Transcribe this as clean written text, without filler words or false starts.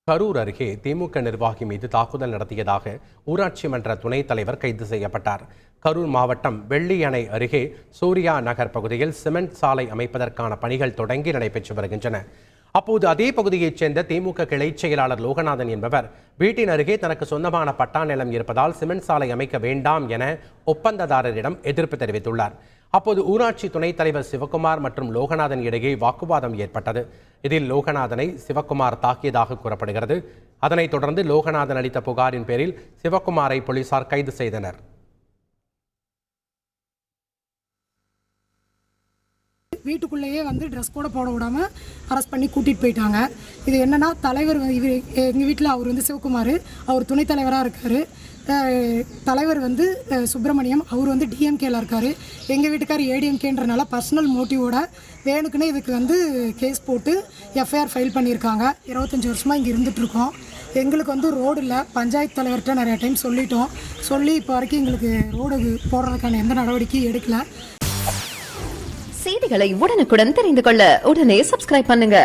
கரூர் அருகே திமுக நிர்வாகி மீது தாக்குதல் நடத்தியதாக ஊராட்சி மன்ற துணைத் தலைவர் கைது செய்யப்பட்டார். கரூர் மாவட்டம் வெள்ளி அணை அருகே சூர்யா நகர் பகுதியில் சிமெண்ட் சாலை அமைப்பதற்கான பணிகள் தொடங்கி நடைபெற்று வருகின்றன. அப்போது அதே பகுதியைச் சேர்ந்த திமுக கிளை செயலாளர் லோகநாதன் என்பவர் வீட்டின் அருகே தனக்கு சொந்தமான பட்டா நிலம் இருப்பதால் சிமெண்ட் சாலை அமைக்க வேண்டாம் என ஒப்பந்ததாரரிடம் எதிர்ப்பு தெரிவித்துள்ளார். அப்போது ஊராட்சி துணைத் தலைவர் சிவக்குமார் மற்றும் லோகநாதன் இடையே வாக்குவாதம் ஏற்பட்டது. இதில் லோகநாதனை சிவக்குமார் தாக்கியதாக கூறப்படுகிறது. அதனைத் தொடர்ந்து லோகநாதன் அளித்த புகாரின் பேரில் சிவக்குமாரை போலீசார் கைது செய்தனர். வீட்டுக்குள்ளேயே ட்ரெஸ் கூட போட விடாமல் அரெஸ்ட் பண்ணி கூட்டிகிட்டு போயிட்டாங்க. இது என்னன்னா, தலைவர் எங்கள் வீட்டில் அவர் சிவக்குமார், அவர் துணைத் தலைவராக இருக்கார். தலைவர் சுப்பிரமணியம், அவர் டிஎம்கேல இருக்கார். எங்கள் வீட்டுக்கார் ஏடிஎம்கேன்றனால பர்சனல் மோட்டிவோட வேணுக்குன்னு இதுக்கு கேஸ் போட்டு எஃப்ஐஆர் ஃபைல் பண்ணியிருக்காங்க. 25 வருஷமாக இங்கே இருந்துகிட்ருக்கோம். எங்களுக்கு ரோடு இல்லை. பஞ்சாயத்து தலைவர்கிட்ட நிறைய டைம் சொல்லி இப்போ வரைக்கும் எங்களுக்கு ரோடு போடுறதுக்கான எந்த நடவடிக்கையும் எடுக்கல. செய்திகளை உடனுக்குடன் தெரிந்து கொள்ள உடனே சப்ஸ்கிரைப் பண்ணுங்க.